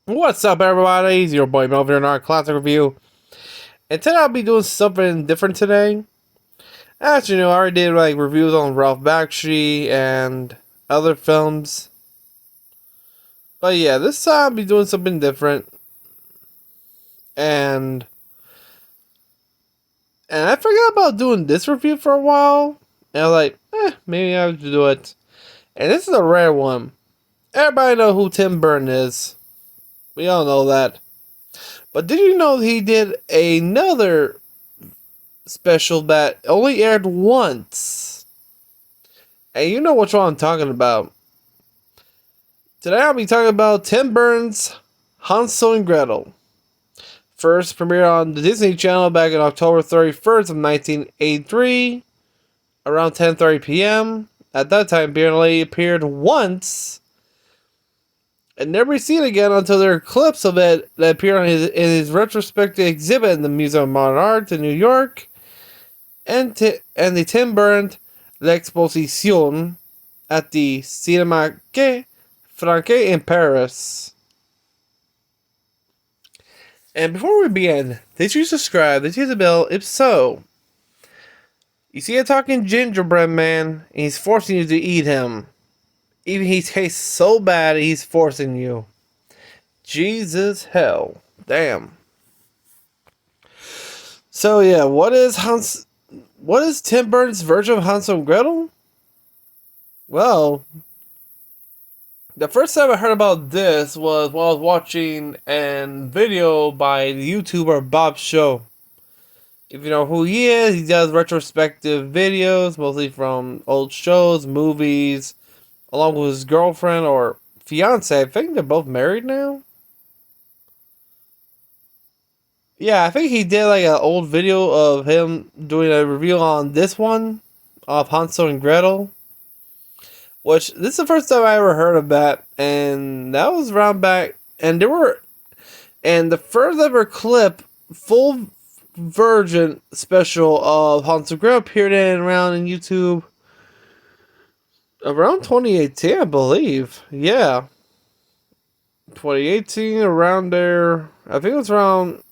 What's up, everybody? It's your boy Melvin in our classic review. And today I'll be doing something different today. As you know, I already did reviews on Ralph Bakshi and other films. But yeah, this time I'll be doing something different. And I forgot about doing this review for a while. And I was like, maybe I have to do it. And this is a rare one. Everybody know who Tim Burton is. We all know that. But did you know he did another special that only aired once? And you know which one I'm talking about. Today I'll be talking about Tim Burton's Hansel and Gretel. First premiered on the Disney Channel back on October 31st of 1983, around 10:30 p.m. At that time, barely appeared once, and never seen again until there are clips of it that appeared in his retrospective exhibit in the Museum of Modern Art in New York, and the Tim Burton L'Exposition at the Cinémathèque Francaise in Paris. And before we begin, did you subscribe? Did you hit the bell? If so, you see a talking gingerbread man, and he's forcing you to eat him. Even he tastes so bad, he's forcing you. Jesus hell. Damn. So yeah, what is Tim Burton's version of Hansel and Gretel? Well, the first time I heard about this was while I was watching a video by the YouTuber Bob Show. If you know who he is, he does retrospective videos, mostly from old shows, movies, along with his girlfriend or fiance. I think they're both married now. Yeah, I think he did an old video of him doing a review on this one of Hansel and Gretel. Which, this is the first time I ever heard of that, and that was around back, and the first ever clip, full version special of Hansel and Gretel appeared in YouTube around 2018, I believe. Yeah. 2018, around there. I think it was around...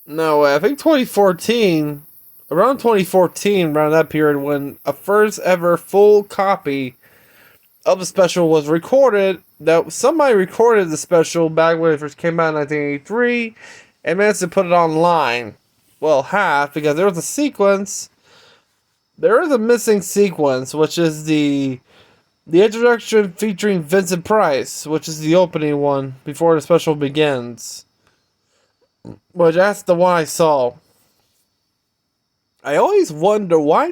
No, I think 2014... Around 2014, around that period, when a first ever full copy of the special was recorded, that somebody recorded the special back when it first came out in 1983, and managed to put it online. Well, half, because there was a sequence. There is a missing sequence, which is the introduction featuring Vincent Price, which is the opening one before the special begins. Which that's the one I saw. I always wonder why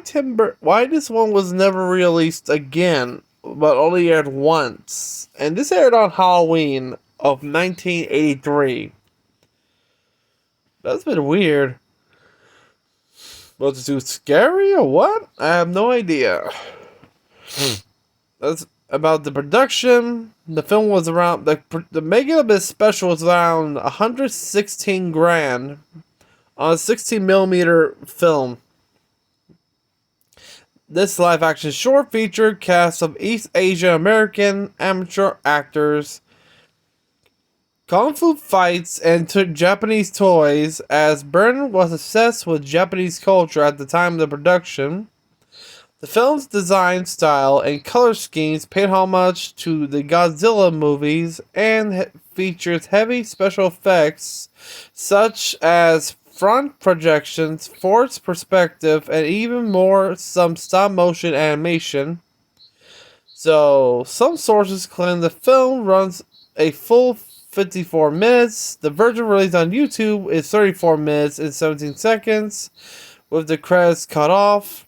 this one was never released again, but only aired once. And this aired on Halloween of 1983. That's been weird. Was it too scary or what? I have no idea. That's about the production. The film was around... The making of this special was around 116 grand. On a 16mm film. This live-action short featured cast of East Asian American amateur actors, kung fu fights, and Japanese toys, as Burton was obsessed with Japanese culture at the time of the production. The film's design style and color schemes paid homage to the Godzilla movies and features heavy special effects such as front projections, forced perspective, and even more some stop-motion animation. So, some sources claim the film runs a full 54 minutes. The version released on YouTube is 34 minutes and 17 seconds, with the credits cut off.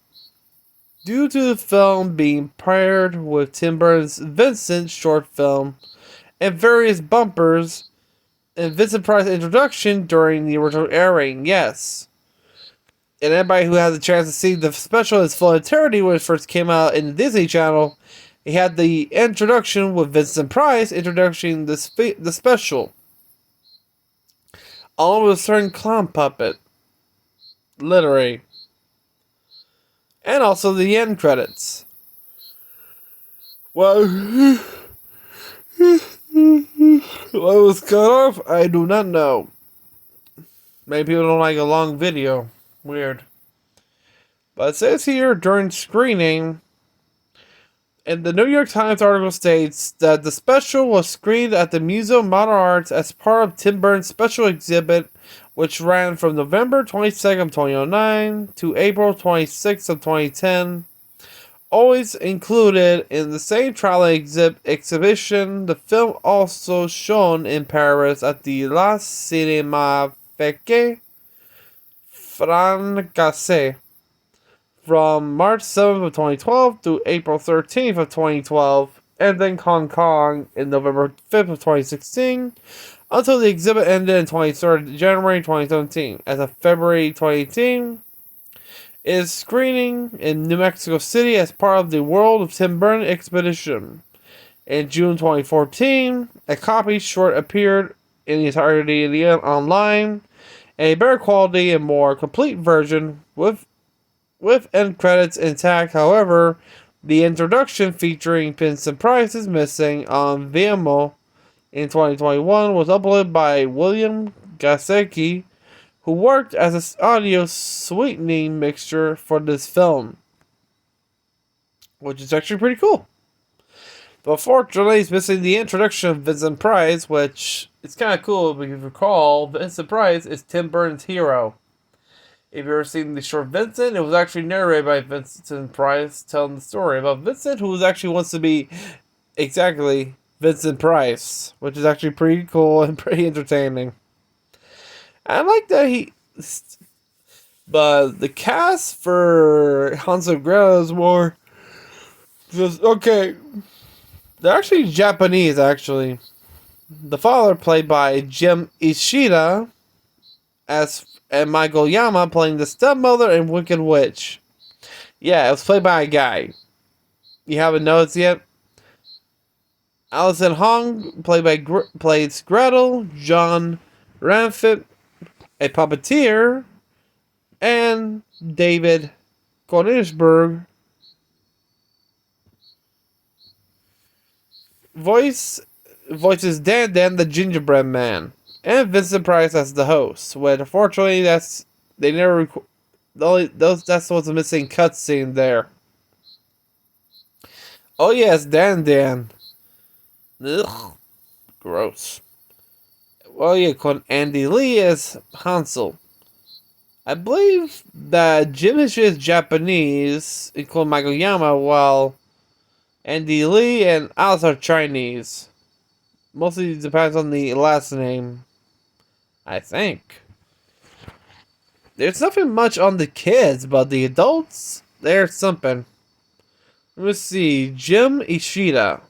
Due to the film being paired with Tim Burton's Vincent short film and various bumpers, and Vincent Price's introduction during the original airing, yes. And anybody who has a chance to see the special in its full entirety when it first came out in the Disney Channel, it had the introduction with Vincent Price introducing the special. Along with a certain clown puppet. Literally. And also the end credits. Well... What was cut off? I do not know. Maybe people don't like a long video. Weird. But it says here during screening, and the New York Times article states that the special was screened at the Museum of Modern Arts as part of Tim Burton's special exhibit, which ran from November 22nd, 2009 to April 26th of 2010. Always included in the same traveling exhibition, the film also shown in Paris at the La Cinémathèque Française from March 7th of 2012 to April 13th of 2012, and then Hong Kong in November 5th of 2016, until the exhibit ended in 23rd January 2017. As of February 2018, is screening in New Mexico City as part of the World of Tim Burton expedition. In June 2014, a copy short appeared in the entirety online, a better quality and more complete version with end credits intact. However, the introduction featuring Vincent Price is missing on Vimeo in 2021 was uploaded by William Gasecki, who worked as an audio sweetening mixture for this film, which is actually pretty cool. But fortunately, it's missing the introduction of Vincent Price, which is kind of cool because if you recall, Vincent Price is Tim Burton's hero. If you've ever seen the short Vincent, it was actually narrated by Vincent Price telling the story about Vincent, who actually wants to be exactly Vincent Price, which is actually pretty cool and pretty entertaining. I like that but the cast for Hansel and Gretel is more just okay. They're actually Japanese, actually. The father played by Jim Ishida, and Michael Yama playing the stepmother and Wicked Witch. Yeah, it was played by a guy. You haven't noticed yet? Alison Hong plays Gretel, John Ramfit, a puppeteer, and David Konigsberg voices Dan Dan the Gingerbread Man, and Vincent Price as the host. Which unfortunately, that's what's a missing cutscene there. Oh yes, Dan Dan. Ugh, gross. Well, yeah, Andy Lee is Hansel. I believe that Jim Hishiya is Japanese, including Michael Yama, while Andy Lee and Alice are Chinese. Mostly depends on the last name, I think. There's nothing much on the kids, but the adults, they're something. Let me see. Jim Ishida.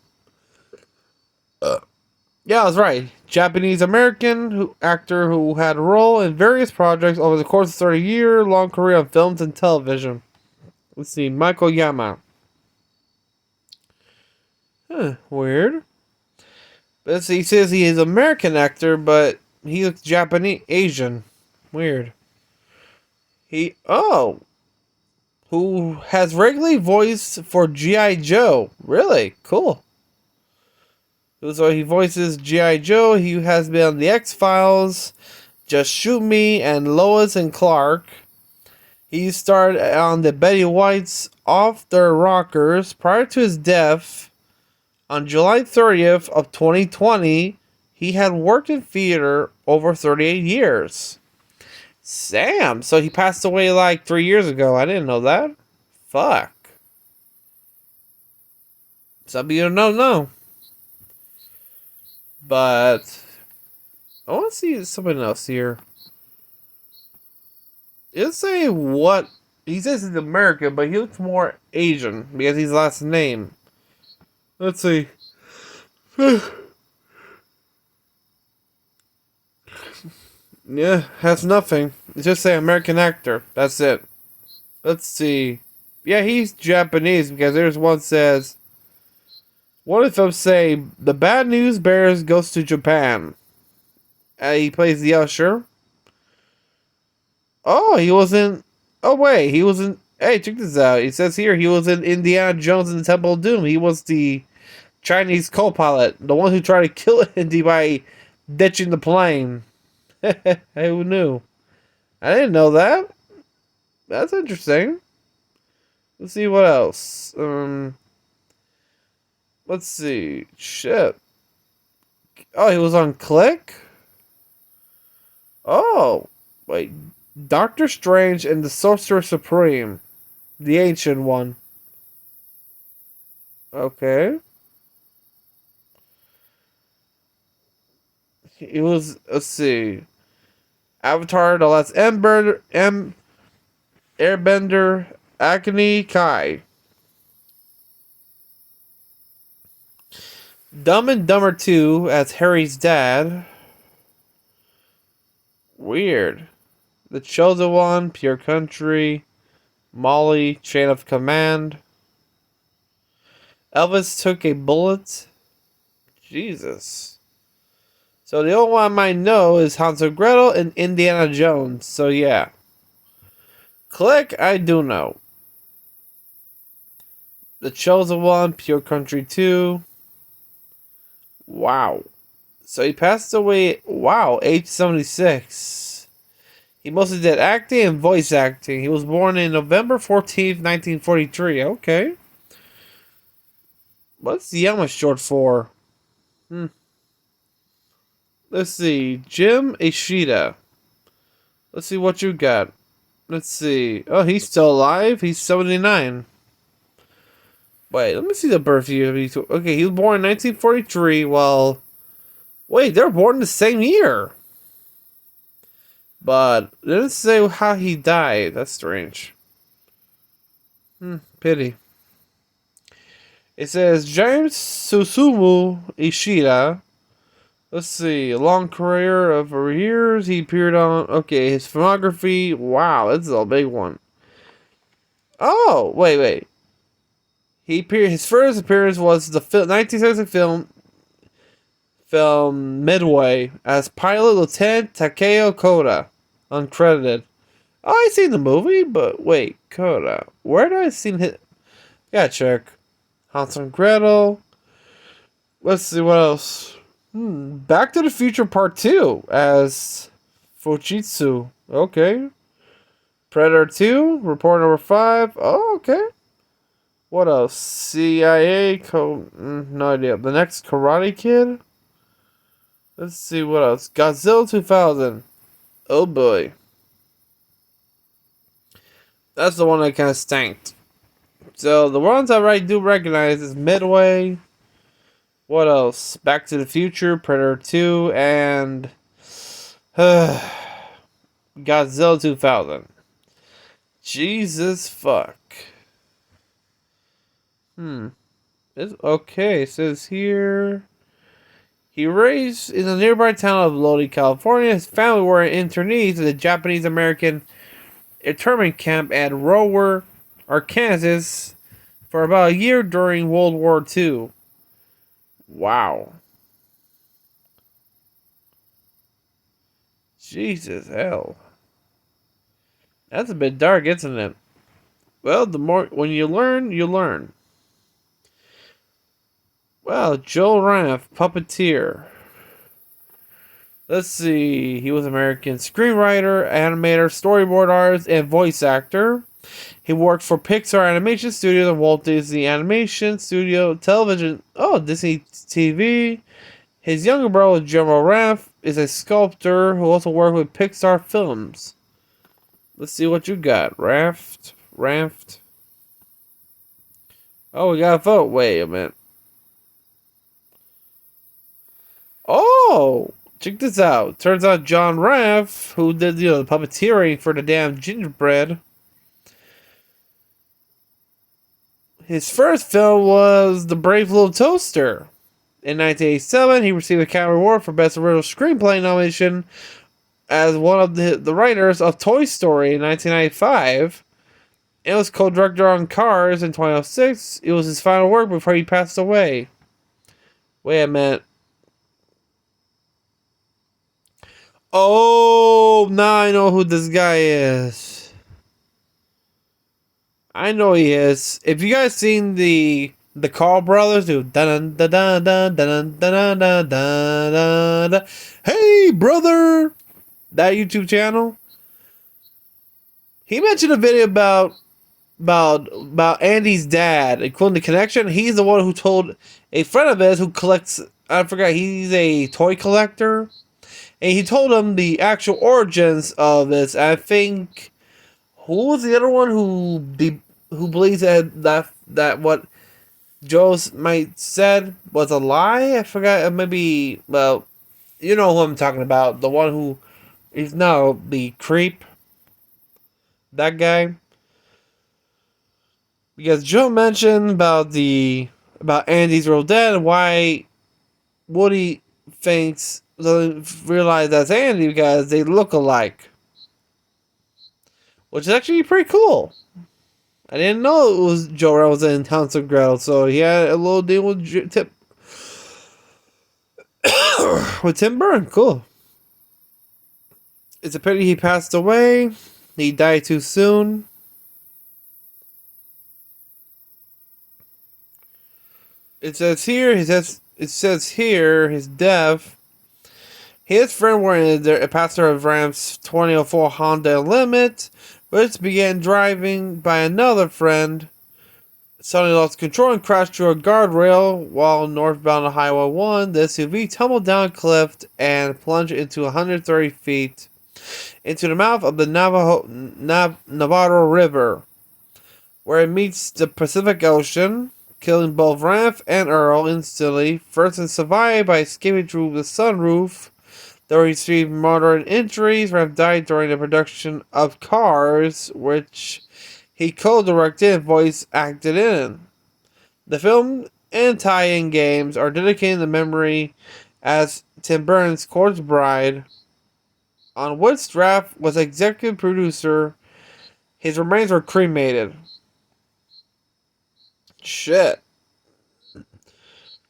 Yeah, I was right. Japanese-American actor who had a role in various projects over the course of a 30-year-long career on films and television. Let's see. Michael Yama. Weird. But he says he is an American actor, but he looks Japanese, Asian. Weird. Who has regularly voiced for G.I. Joe. Really? Cool. So he voices G.I. Joe. He has been on The X-Files, Just Shoot Me, and Lois and Clark. He starred on the Betty White's Off Their Rockers. Prior to his death, on July 30th of 2020, he had worked in theater over 38 years. Sam, so he passed away like 3 years ago. I didn't know that. Fuck. Some of you don't know. But I want to see something else here. It'll say what he says he's American, but he looks more Asian because his last name. Let's see. Yeah, has nothing. It's just say American actor. That's it. Let's see. Yeah, he's Japanese because there's one says, what if I say the Bad News Bears goes to Japan? He plays the usher. Oh, he was in. Oh wait, he was in. Hey, check this out. It says here he was in Indiana Jones and the Temple of Doom. He was the Chinese co-pilot, the one who tried to kill Indy by ditching the plane. Hey, who knew? I didn't know that. That's interesting. Let's see what else. Let's see. Shit. Oh, he was on Click? Oh, wait. Doctor Strange and the Sorcerer Supreme. The ancient one. Okay. It was, let's see. Avatar, The Last Airbender, Agni Kai. Dumb and Dumber 2 as Harry's dad. Weird. The Chosen One, Pure Country, Molly, Chain of Command. Elvis Took a Bullet. Jesus. So the only one I might know is Hansel and Gretel and Indiana Jones. So yeah. Click, I do know. The Chosen One, Pure Country 2. Wow. So he passed away, wow, age 76. He mostly did acting and voice acting. He was born in November 14th, 1943. Okay. What's Yama short for? Let's see. Jim Ishida. Let's see what you got. Let's see. Oh, he's still alive. He's 79. Wait, let me see the birth year. Okay, he was born in 1943. Well, wait, they were born the same year. But it didn't say how he died. That's strange. Pity. It says James Susumu Ishida. Let's see. A long career of years. He appeared on. Okay, his filmography. Wow, this is a big one. Oh, wait. He appeared. His first appearance was the 1976 film Midway as pilot Lieutenant Takeo Koda, uncredited. Oh, I seen the movie, but wait, Koda. Where did I seen him? Gotta check. Hansel and Gretel. Let's see what else. Back to the Future Part 2 as Fujitsu. Okay. Predator 2, Report Number 5. Oh, okay. What else? CIA, no idea. The Next Karate Kid? Let's see what else. Godzilla 2000. Oh boy. That's the one that kind of stanked. So the ones I do recognize is Midway. What else? Back to the Future, Predator 2, and Godzilla 2000. Jesus fuck. Okay, it says here. He raised in the nearby town of Lodi, California. His family were internees in the Japanese-American internment camp at Rower, Arkansas, for about a year during World War II. Wow. Jesus hell. That's a bit dark, isn't it? Well, the more when you learn, you learn. Well, Joel Raff, puppeteer. Let's see. He was American screenwriter, animator, storyboard artist, and voice actor. He worked for Pixar Animation Studios and Walt Disney Animation Studio Television. Oh, Disney TV. His younger brother, General Raff, is a sculptor who also worked with Pixar films. Let's see what you got. Raft. Oh, we got a vote. Wait a minute. Oh, check this out. Turns out John Raff, who did the puppeteering for the damn gingerbread, his first film was The Brave Little Toaster. In 1987, he received the Academy Award for Best Original Screenplay nomination as one of the writers of Toy Story in 1995. And was co-director on Cars in 2006. It was his final work before he passed away. Wait a minute. Oh, now I know who this guy is. I know he is. If you guys seen the The Carl brothers do dun dun dun dun dun dun dun dun dun. Hey brother, that YouTube channel. He mentioned a video about Andy's dad, including the connection. He's the one who told a friend of his who collects. I forgot. He's a toy collector, and he told him the actual origins of this. I think who was the other one who believes that what Joe's might said was a lie? I forgot. Maybe, well, you know who I'm talking about. The one who is now the creep. That guy. Because Joe mentioned about Andy's real dad and why Woody doesn't realize that's Andy because they look alike. Which is actually pretty cool. I didn't know it was Joe Reynolds and Hansel and Gretel, so he had a little deal with with Tim Burton. Cool. It's a pity he passed away. He died too soon. It says here his death. His friend were in a passenger of Ram's 2004 Honda Limit, which began driving by another friend. Suddenly lost control and crashed through a guardrail while northbound on Highway 1. The SUV tumbled down a cliff and plunged into 130 feet into the mouth of the Navarro River, where it meets the Pacific Ocean, killing both Raph and Earl instantly. Ferguson survived by escaping through the sunroof, though he received moderate injuries. Raph died during the production of Cars, which he co-directed and voice-acted in. The film and tie-in games are dedicated to memory as Tim Burton's Corpse Bride, on which Raph was executive producer. His remains were cremated. Shit.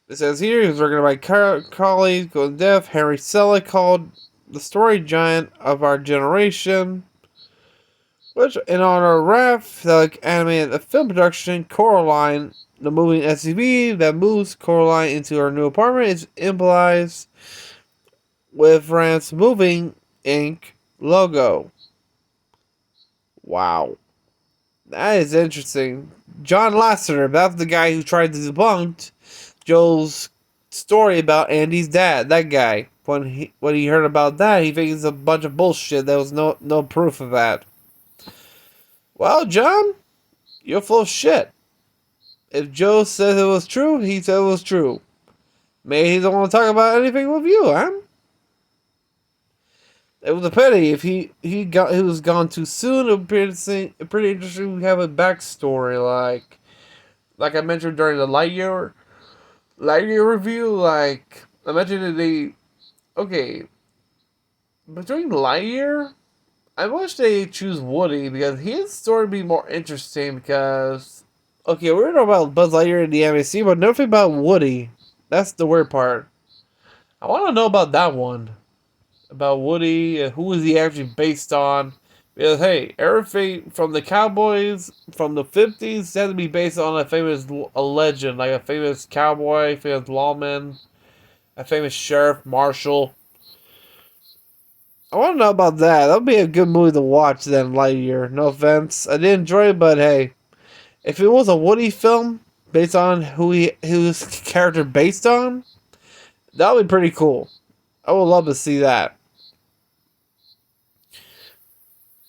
It says here he was working by colleagues, Golden Deaf. Henry Selick called the story giant of our generation, which in honor of Raph, Selick animated a film production, Coraline, the moving SUV that moves Coraline into her new apartment, is implies with Raph's Moving Inc. logo. Wow. That is interesting. John Lasseter, that's the guy who tried to debunk Joel's story about Andy's dad. That guy. When he heard about that, he thinks it's a bunch of bullshit. There was no proof of that. Well, John, you're full of shit. If Joe says it was true, he said it was true. Maybe he don't want to talk about anything with you, huh? It was a pity. If he was gone too soon, it would be pretty interesting to have a backstory, like I mentioned during the Lightyear review. Like I mentioned between Lightyear, I wish they choose Woody because his story would be more interesting. Because we're talking about Buzz Lightyear in the MAC, but nothing about Woody. That's the weird part. I want to know about that one. About Woody, who is he actually based on? Because, hey, everything from the Cowboys from the 50s had to be based on a legend, like a famous cowboy, famous lawman, a famous sheriff, marshal. I want to know about that. That would be a good movie to watch then, Lightyear. No offense. I did enjoy it, but hey, if it was a Woody film based on whose character based on, that would be pretty cool. I would love to see that.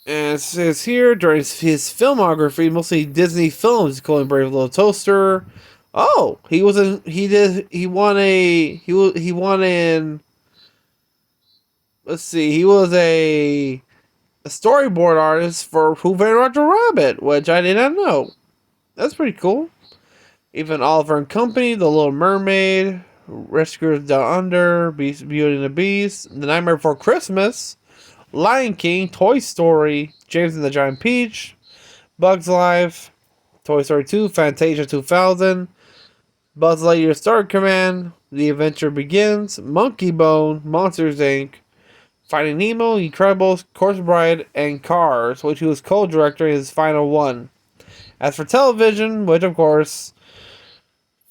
And it says here, during his filmography, mostly Disney films, including Brave Little Toaster. Oh, he won in, let's see, he was a storyboard artist for Who Framed Roger Rabbit, which I did not know. That's pretty cool. Even Oliver and Company, The Little Mermaid, Rescuers Down Under, Beauty and the Beast, The Nightmare Before Christmas, Lion King, Toy Story, James and the Giant Peach, Bugs Life, Toy Story 2, Fantasia 2000, Buzz Lightyear Star Command, The Adventure Begins, Monkey Bone, Monsters Inc., Finding Nemo, Incredibles, Corpse Bride, and Cars, which he was co-director in his final one. As for television, which of course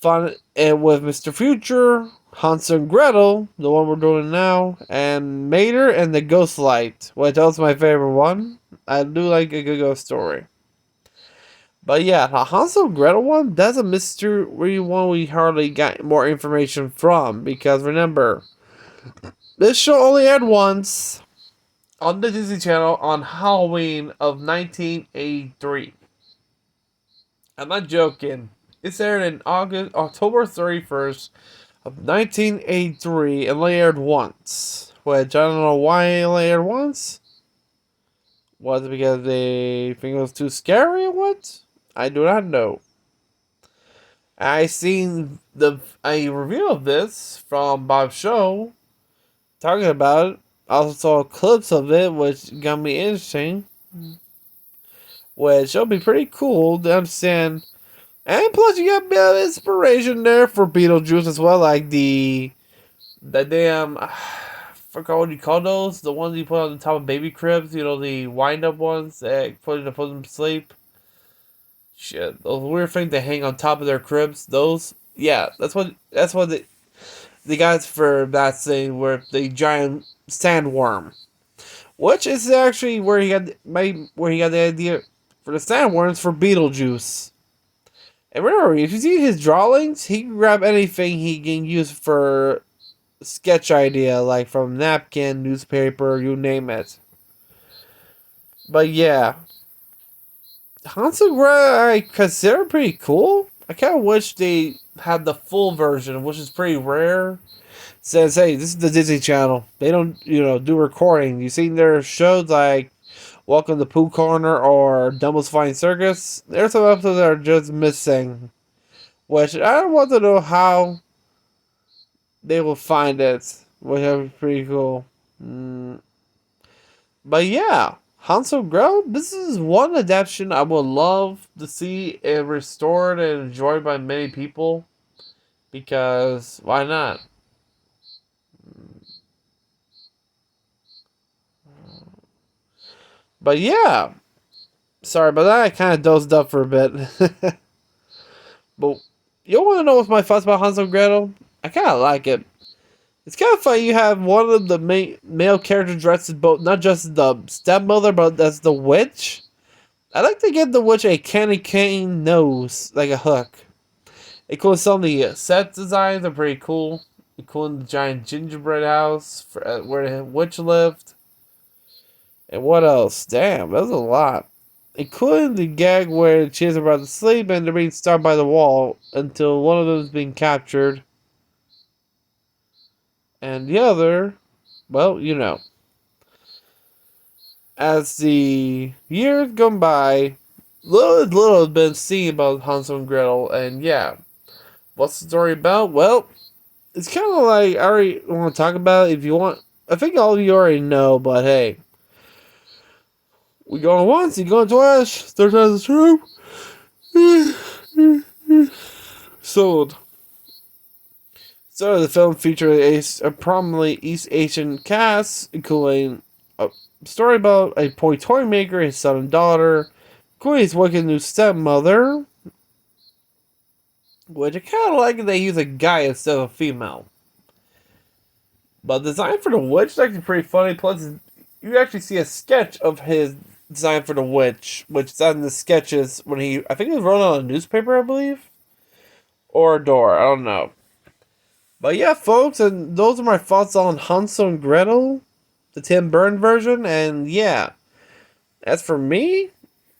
fun and with Mr. Future, Hansel and Gretel, the one we're doing now, and Mater and the Ghost Light, which was my favorite one. I do like a good ghost story. But yeah, the Hansel and Gretel one, that's a mystery one we hardly got more information from. Because remember, this show only aired once on the Disney Channel on Halloween of 1983. I'm not joking. It's aired in October 31st of 1983 and only aired once. Which I don't know why it only aired once. Was it because they think it was too scary or what? I do not know. I seen a review of this from Bob's show talking about it. I also saw clips of it, which got me interesting. Which will be pretty cool to understand. And plus, you got a bit of inspiration there for Beetlejuice as well, like the damn. I forgot what you call those. The ones you put on the top of baby cribs. You know, the wind up ones that put them to sleep. Shit, those weird things they hang on top of their cribs. Those, yeah, that's what the guys for that thing were the giant sandworm, which is actually where he got the idea for the sandworms for Beetlejuice. And remember, if you see his drawings, he can grab anything he can use for sketch idea, like from napkin, newspaper, you name it. But yeah, Hansel and Gretel I consider pretty cool. I kind of wish they had the full version, which is pretty rare. Says, hey, this is the Disney Channel. They don't, do recording. You seen their shows like Welcome to Pooh Corner or Dumble's Flying Circus? There's some episodes that are just missing. Which I don't want to know how they will find it. Which would be pretty cool. But yeah, Hansel and Gretel, this is one adaptation I would love to see it restored and enjoyed by many people. Because, why not? But yeah, sorry about that. I kind of dozed up for a bit. But you want to know what's my thoughts about Hansel and Gretel? I kind of like it. It's kind of funny. You have one of the male characters dressed as both, not just the stepmother, but as the witch. I like to give the witch a candy cane nose, like a hook. Including some of the set designs are pretty cool. Including the giant gingerbread house where the witch lived. And what else? Damn, that was a lot. Including the gag where the kids are about to sleep and they're being starved by the wall until one of them is being captured. And the other, well, As the years gone by, little has been seen about Hansel and Gretel. And yeah, what's the story about? Well, it's kind of like, I already want to talk about it if you want. I think all of you already know, but hey. We going once, you going twice, third time's the charm. Sold. So the film featured a prominently East Asian cast, including a story about a toy maker, his son and daughter, including his wicked new stepmother, which I kind of like that they use a guy instead of a female. But the design for the witch is actually pretty funny, plus you actually see a sketch of his design for the witch, which is in the sketches when I think he was wrote on a newspaper, I believe, or a door, I don't know. But yeah, folks, and those are my thoughts on Hansel and Gretel, the Tim Burton version, and yeah, as for me,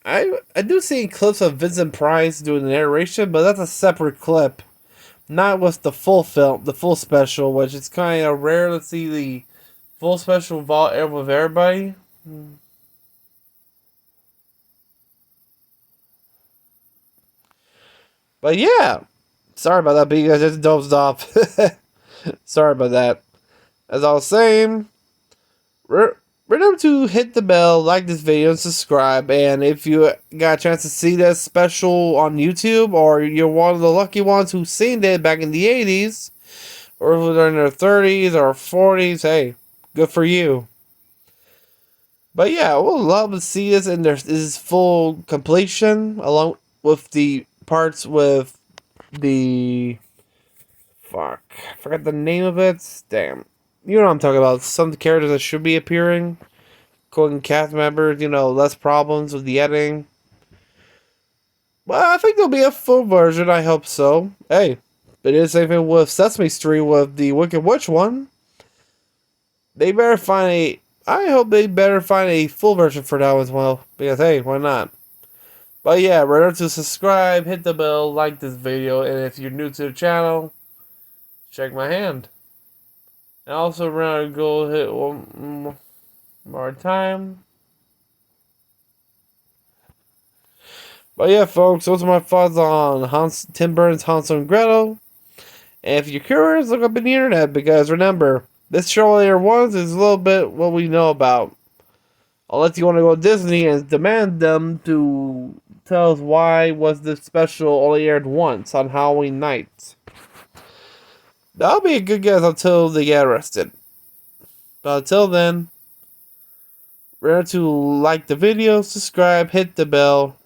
I do see clips of Vincent Price doing the narration, but that's a separate clip, not with the full film, the full special, which is kind of rare to see the full special with everybody. But yeah, sorry about that, but you guys just dozed off. Sorry about that. As I was saying, remember to hit the bell, like this video, and subscribe. And if you got a chance to see this special on YouTube, or you're one of the lucky ones who's seen it back in the 80s, or if they're in their 30s or 40s, hey, good for you. But yeah, we'll love to see this in this full completion, along with the parts with the fuck, I forgot the name of it. Damn, you know what I'm talking about. Some characters that should be appearing, including cast members. Less problems with the editing. Well, I think there'll be a full version. I hope so. Hey, it is the same thing with Sesame Street with the Wicked Witch one. They better find a. I hope they better find a full version for that one as well. Because hey, why not? But yeah, remember to subscribe, hit the bell, like this video, and if you're new to the channel, check my hand. And also remember to go hit one more time. But yeah, folks, those are my thoughts on Tim Burton's Hansel and Gretel. And if you're curious, look up in the internet, because remember, this show later once is a little bit what we know about. Unless you want to go to Disney and demand them to tell us why was this special only aired once on Halloween night. That'll be a good guess until they get arrested. But until then, remember to like the video, subscribe, hit the bell.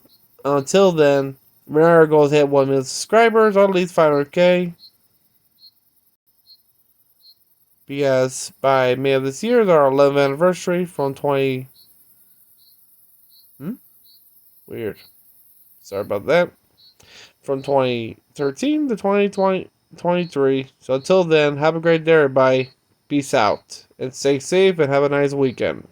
Until then, remember our goal is to hit 1 million subscribers, or at least 500k. Because by May of this year is our 11th anniversary from 20... Weird. Sorry about that. From 2013 to 2023. So until then, have a great day, everybody. Peace out. And stay safe and have a nice weekend.